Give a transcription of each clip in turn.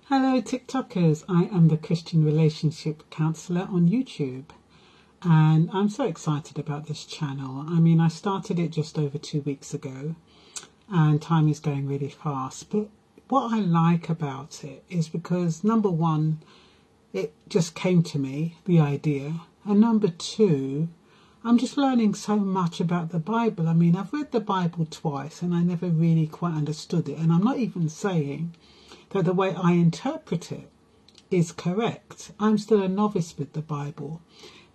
Hello TikTokers, I am the Christian Relationship Counsellor on YouTube, and I'm so excited about this channel. I mean, I started it just over 2 weeks ago and time is going really fast, but what I like about it is because number one, it just came to me, the idea, and number two, I'm just learning so much about the Bible. I mean, I've read the Bible twice and I never really quite understood it, and I'm not even saying that the way I interpret it is correct. I'm still a novice with the Bible,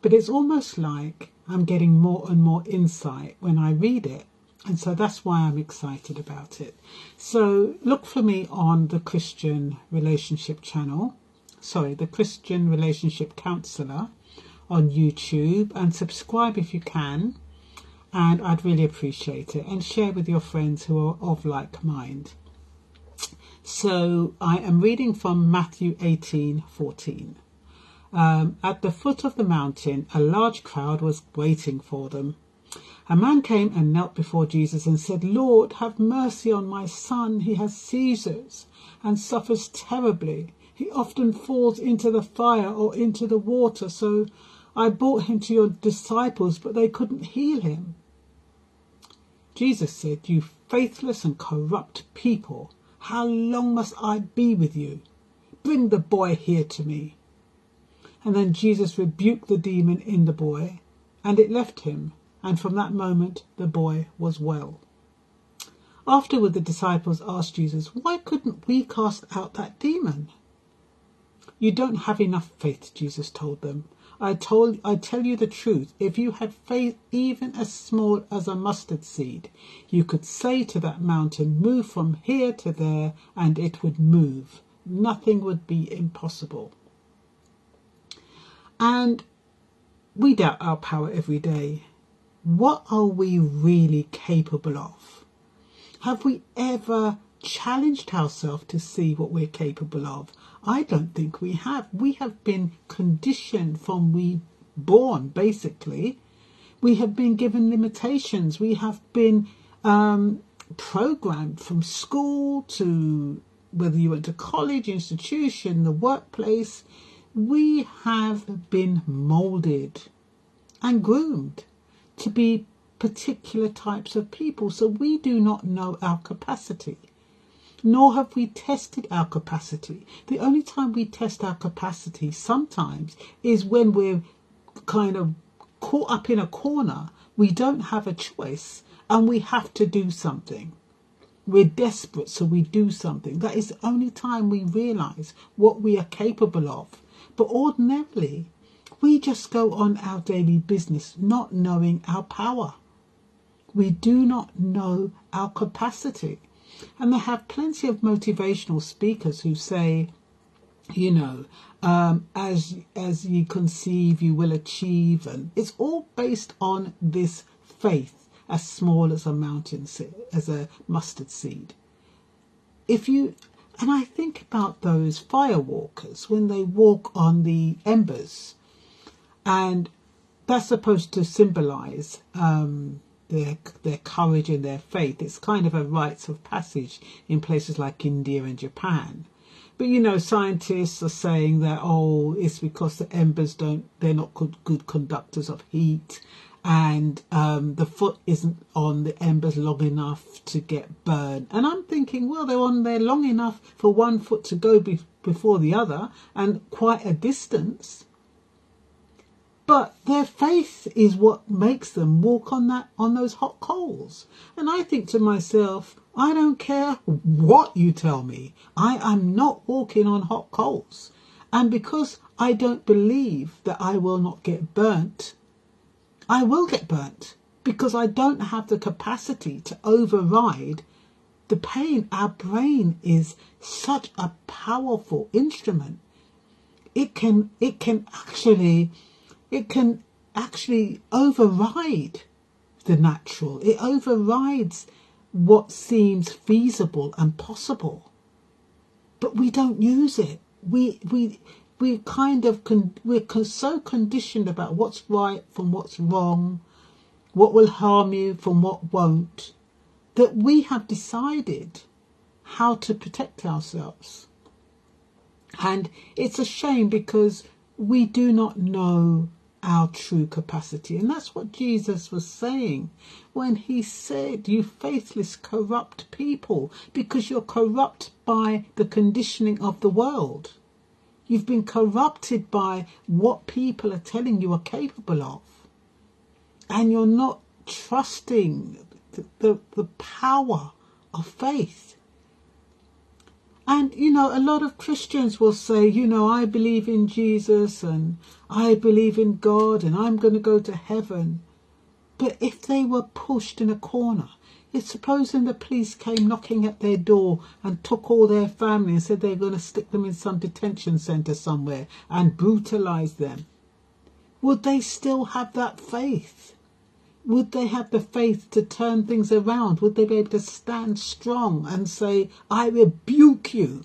but it's almost like I'm getting more and more insight when I read it, and so that's why I'm excited about it. So look for me on the Christian Relationship the Christian Relationship Counsellor on YouTube, and subscribe if you can, and I'd really appreciate it, and share with your friends who are of like mind. So I am reading from Matthew 18:14. At the foot of the mountain, a large crowd was waiting for them. A man came and knelt before Jesus and said, "Lord, have mercy on my son. He has seizures and suffers terribly. He often falls into the fire or into the water. So I brought him to your disciples, but they couldn't heal him." Jesus said, "You faithless and corrupt people, how long must I be with you? Bring the boy here to me." And then Jesus rebuked the demon in the boy, and it left him. And from that moment, the boy was well. Afterward, the disciples asked Jesus, "Why couldn't we cast out that demon?" "You don't have enough faith," Jesus told them. I tell you the truth, if you had faith even as small as a mustard seed, you could say to that mountain, 'Move from here to there,' and it would move. Nothing would be impossible. And we doubt our power every day. What are we really capable of? Have we ever challenged ourselves to see what we're capable of? I don't think we have. We have been conditioned from we born, basically. We have been given limitations. We have been programmed from school to whether you went to college, institution, the workplace. We have been molded and groomed to be particular types of people. So we do not know our capacity, nor have we tested our capacity. The only time we test our capacity sometimes is when we're kind of caught up in a corner. We don't have a choice and we have to do something. We're desperate, so we do something. That is the only time we realize what we are capable of. But ordinarily, we just go on our daily business not knowing our power. We do not know our capacity. And they have plenty of motivational speakers who say, you know, as you conceive, you will achieve. And it's all based on this faith as small as a mountain, as a mustard seed. And I think about those firewalkers when they walk on the embers, and that's supposed to symbolize their courage and their faith. It's kind of a rites of passage in places like India and Japan. But you know, scientists are saying that, it's because the embers they're not good conductors of heat, and the foot isn't on the embers long enough to get burned. And I'm thinking, well, they're on there long enough for one foot to go before the other, and quite a distance. But their faith is what makes them walk on those hot coals. And I think to myself, I don't care what you tell me. I am not walking on hot coals. And because I don't believe that I will not get burnt, I will get burnt, because I don't have the capacity to override the pain. Our brain is such a powerful instrument. It can actually override the natural. It overrides what seems feasible and possible, but we don't use it. We're so conditioned about what's right from what's wrong, what will harm you from what won't, that we have decided how to protect ourselves. And it's a shame because we do not know our true capacity. And that's what Jesus was saying when he said, you faithless, corrupt people, because you're corrupt by the conditioning of the world. You've been corrupted by what people are telling you are capable of. And you're not trusting the power of faith. And, you know, a lot of Christians will say, you know, I believe in Jesus and I believe in God and I'm going to go to heaven. But if they were pushed in a corner, supposing the police came knocking at their door and took all their family and said they're going to stick them in some detention centre somewhere and brutalise them, would they still have that faith? Would they have the faith to turn things around? Would they be able to stand strong and say, I rebuke you?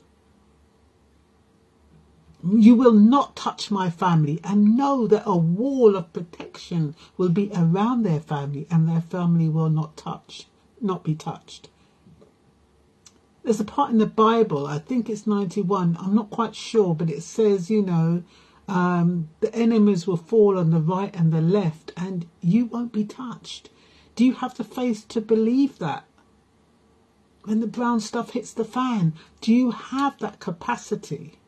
You will not touch my family, and know that a wall of protection will be around their family and their family will not be touched. There's a part in the Bible, I think it's 91, I'm not quite sure, but it says, you know, the enemies will fall on the right and the left and you won't be touched. Do you have the faith to believe that? When the brown stuff hits the fan, do you have that capacity?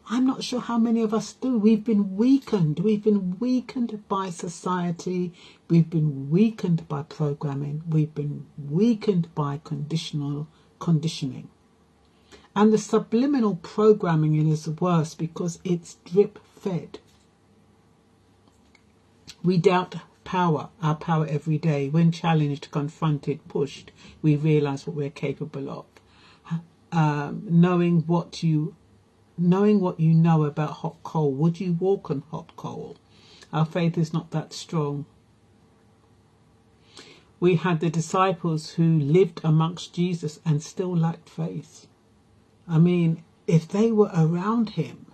I'm not sure how many of us do. We've been weakened. We've been weakened by society. We've been weakened by programming. We've been weakened by conditioning. And the subliminal programming is worse because it's drip fed. We doubt our power every day. When challenged, confronted, pushed, we realise what we're capable of. Knowing what you know about hot coal, would you walk on hot coal? Our faith is not that strong. We had the disciples who lived amongst Jesus and still lacked faith. I mean, if they were around him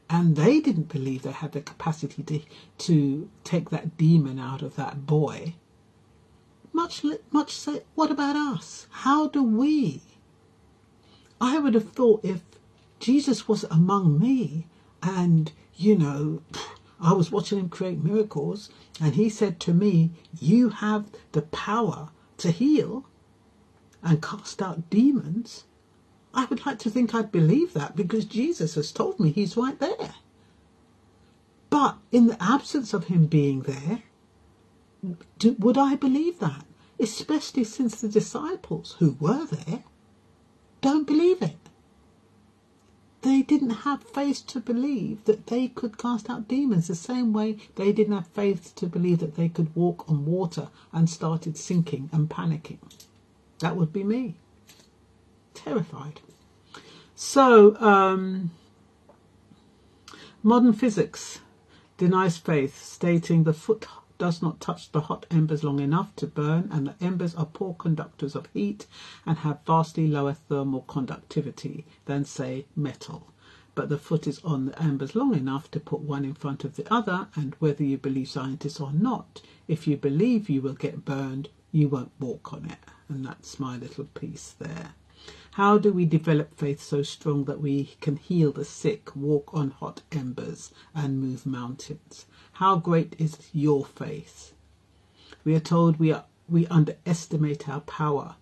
and they didn't believe they had the capacity to take that demon out of that boy, much say, what about us? How do we? I would have thought if Jesus was among me and, you know, I was watching him create miracles and he said to me, you have the power to heal and cast out demons, I would like to think I'd believe that because Jesus has told me he's right there. But in the absence of him being there, would I believe that? Especially since the disciples who were there don't believe it. They didn't have faith to believe that they could cast out demons the same way they didn't have faith to believe that they could walk on water and started sinking and panicking. That would be me. Terrified. So, modern physics denies faith, stating the foot does not touch the hot embers long enough to burn, and the embers are poor conductors of heat and have vastly lower thermal conductivity than, say, metal. But the foot is on the embers long enough to put one in front of the other, and whether you believe scientists or not, if you believe you will get burned, you won't walk on it. And that's my little piece there. How do we develop faith so strong that we can heal the sick, walk on hot embers and move mountains? How great is your faith? We are told we underestimate our power.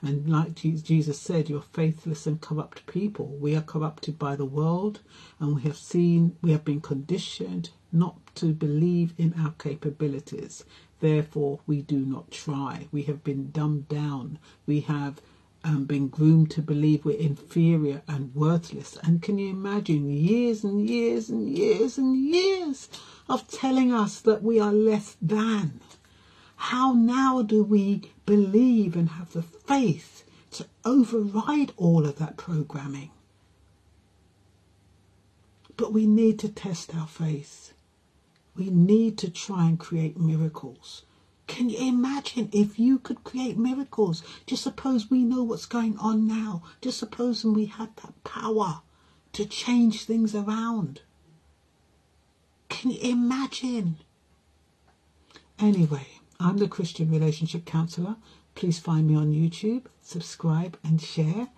And like Jesus said, you're faithless and corrupt people. We are corrupted by the world, and we have been conditioned not to believe in our capabilities. Therefore, we do not try. We have been dumbed down. We have been groomed to believe we're inferior and worthless. And can you imagine years and years and years and years of telling us that we are less than? How now do we believe and have the faith to override all of that programming? But we need to test our faith. We need to try and create miracles. Can you imagine if you could create miracles? Just suppose we know what's going on now. Just supposing we had that power to change things around. Can you imagine? Anyway, I'm the Christian Relationship Counsellor. Please find me on YouTube, subscribe and share.